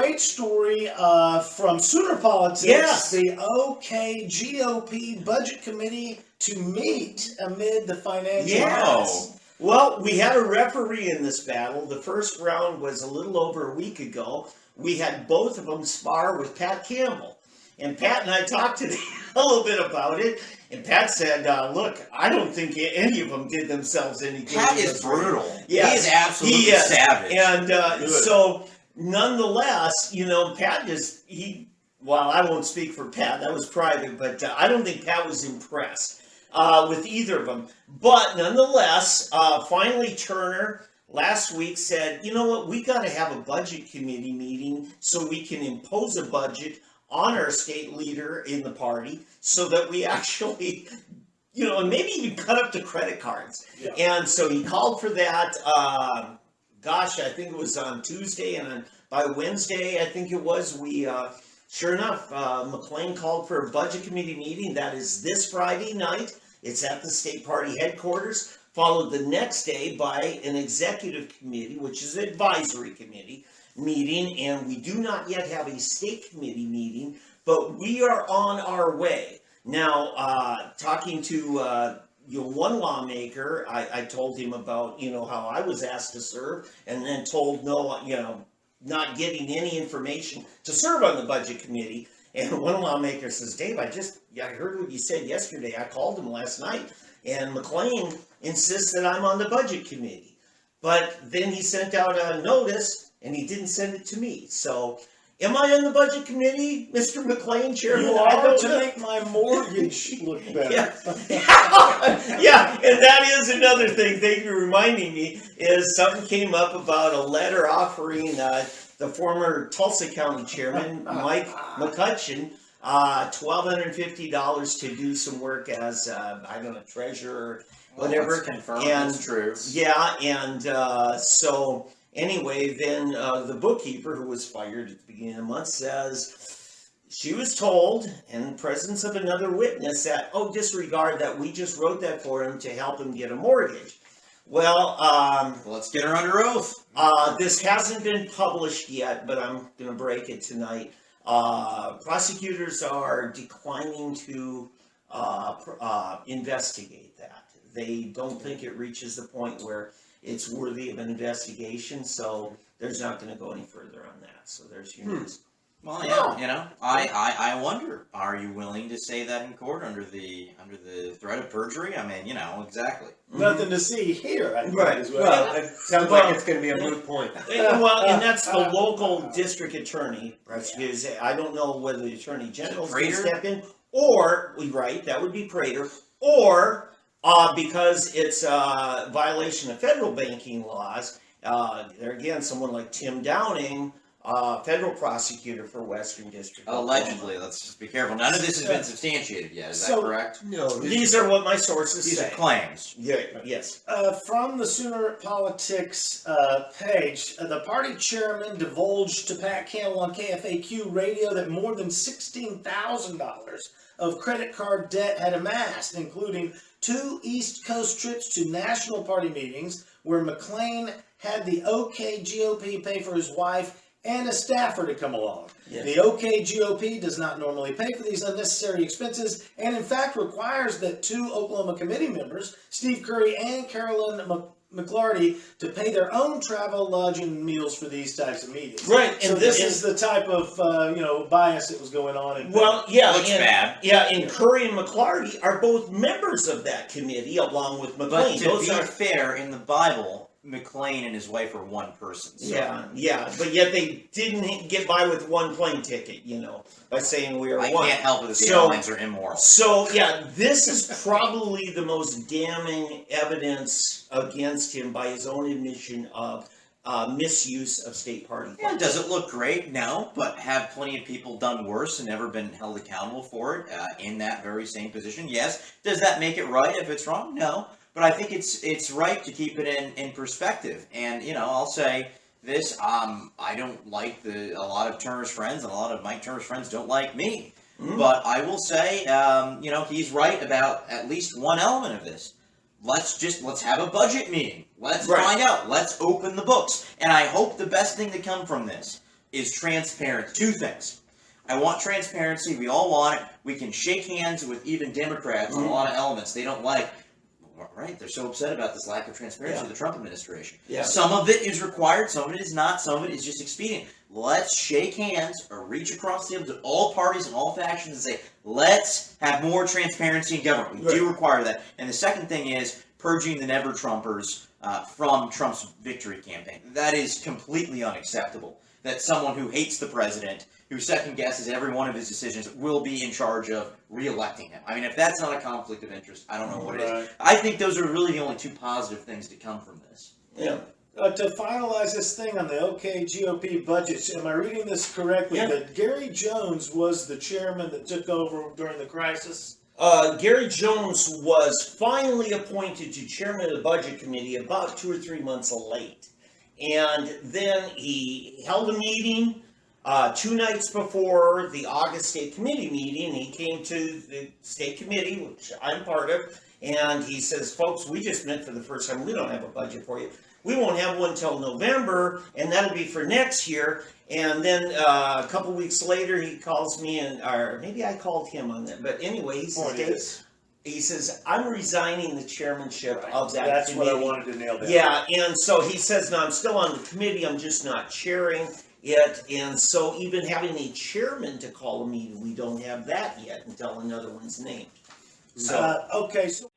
great story from Sooner Politics. Yes. The OKGOP Budget Committee to meet amid the financial mess. Well, we had a referee in this battle. The first round was a little over a week ago. We had both of them spar with Pat Campbell. And Pat and I talked to a little bit about it. And Pat said, look, I don't think any of them did themselves any good. Pat is brutal. Yes. He is absolutely savage. And so, nonetheless, you know, Pat just, well, I won't speak for Pat. That was private. But I don't think Pat was impressed with either of them. But nonetheless, finally Turner last week said, you know what, we got to have a budget committee meeting so we can impose a budget on our state leader in the party so that we actually, you know, and maybe even cut up the credit cards. Yeah. And so he called for that, gosh, I think it was on Tuesday, and by Wednesday, I think it was, we, sure enough, McLain called for a budget committee meeting. That is this Friday night. It's at the state party headquarters, followed the next day by an executive committee, which is an advisory committee meeting, and we do not yet have a state committee meeting, but we are on our way. Now, talking to one lawmaker, I told him about, you know, how I was asked to serve, and then told no, you know, not getting any information to serve on the budget committee. And one lawmaker says, Dave, I heard what you said yesterday. I called him last night, and McLain insists that I'm on the budget committee. But then he sent out a notice, and he didn't send it to me. So, am I on the budget committee, Mr. McLain, Chairman? You are to make my mortgage look better. Yeah, and that is another thing. Thank you for reminding me. Is something came up about a letter offering the former Tulsa County Chairman, Mike McCutcheon, $1,250 to do some work as, I don't know, treasurer, whatever. Confirmed it's true. Yeah, and so anyway, then the bookkeeper, who was fired at the beginning of the month, says she was told, in the presence of another witness, that, oh, disregard that, we just wrote that for him to help him get a mortgage. Well, let's get her under oath. This hasn't been published yet, but I'm going to break it tonight. Prosecutors are declining to investigate that. They don't think it reaches the point where it's worthy of an investigation, so there's not going to go any further on that. So there's your news. Well, yeah, you know, I wonder, are you willing to say that in court under the threat of perjury? I mean, you know, exactly. Nothing to see here, I think, right. as well. Well, it sounds like it's going to be a moot point. Well, and that's the local district attorney. Because I don't know whether the attorney general is going to step in, or, that would be Prater, or because it's a violation of federal banking laws, there again, someone like Tim Downing, federal prosecutor for Western District. Allegedly, let's just be careful. None of this has been substantiated yet. Is that correct? No. These are what my sources say. These are claims. Yeah. Yes. From the Sooner Politics page, the party chairman divulged to Pat Campbell on KFAQ radio that more than $16,000 of credit card debt had amassed, including 2 East Coast trips to national party meetings where McLain had the OKGOP pay for his wife and a staffer to come along. Yes. The OKGOP does not normally pay for these unnecessary expenses, and in fact requires that 2 Oklahoma committee members, Steve Curry and Carolyn McLarty, to pay their own travel, lodging, and meals for these types of meetings. Right, so this is the type of bias that was going on. Well, yeah, looks bad. Yeah, and Curry and McLarty are both members of that committee, along with McLain. But to be fair, in the Bible, McLain and his wife are one person. So. Yeah, but yet they didn't get by with one plane ticket, you know, by saying we are one. I can't help it, the airlines are immoral. So, yeah, this is probably the most damning evidence against him by his own admission of misuse of state party funds. Yeah, does it look great? No, but have plenty of people done worse and never been held accountable for it in that very same position? Yes. Does that make it right if it's wrong? No. But I think it's right to keep it in perspective. And, you know, I'll say this, I don't like a lot of Turner's friends, and a lot of Mike Turner's friends don't like me. Mm-hmm. But I will say, you know, he's right about at least one element of this. Let's have a budget meeting. Let's find out. Let's open the books. And I hope the best thing to come from this, is transparent. Two things. I want transparency. We all want it. We can shake hands with even Democrats on a lot of elements they don't like. Right, they're so upset about this lack of transparency of the Trump administration. Yeah. Some of it is required, some of it is not, some of it is just expedient. Let's shake hands or reach across the table to all parties and all factions and say, let's have more transparency in government. We do require that. And the second thing is purging the never-Trumpers from Trump's victory campaign. That is completely unacceptable. That someone who hates the president, who second guesses every one of his decisions, will be in charge of re-electing him. I mean, if that's not a conflict of interest, I don't know what it is. I think those are really the only two positive things to come from this. Yeah. To finalize this thing on the OKGOP budget, am I reading this correctly? Yeah. That Gary Jones was the chairman that took over during the crisis? Gary Jones was finally appointed to chairman of the Budget Committee about 2 or 3 months late. And then he held a meeting 2 nights before the August State Committee meeting. He came to the State Committee, which I'm part of, and he says, folks, we just met for the first time. We don't have a budget for you. We won't have one until November, and that'll be for next year. And then a couple weeks later, he calls me, or maybe I called him on that. But anyway, he says, he says, I'm resigning the chairmanship of that That's committee. what I wanted to nail down. Yeah, and so he says, no, I'm still on the committee, I'm just not chairing it. And so even having a chairman to call a meeting, we don't have that yet until another one's named. So Okay, so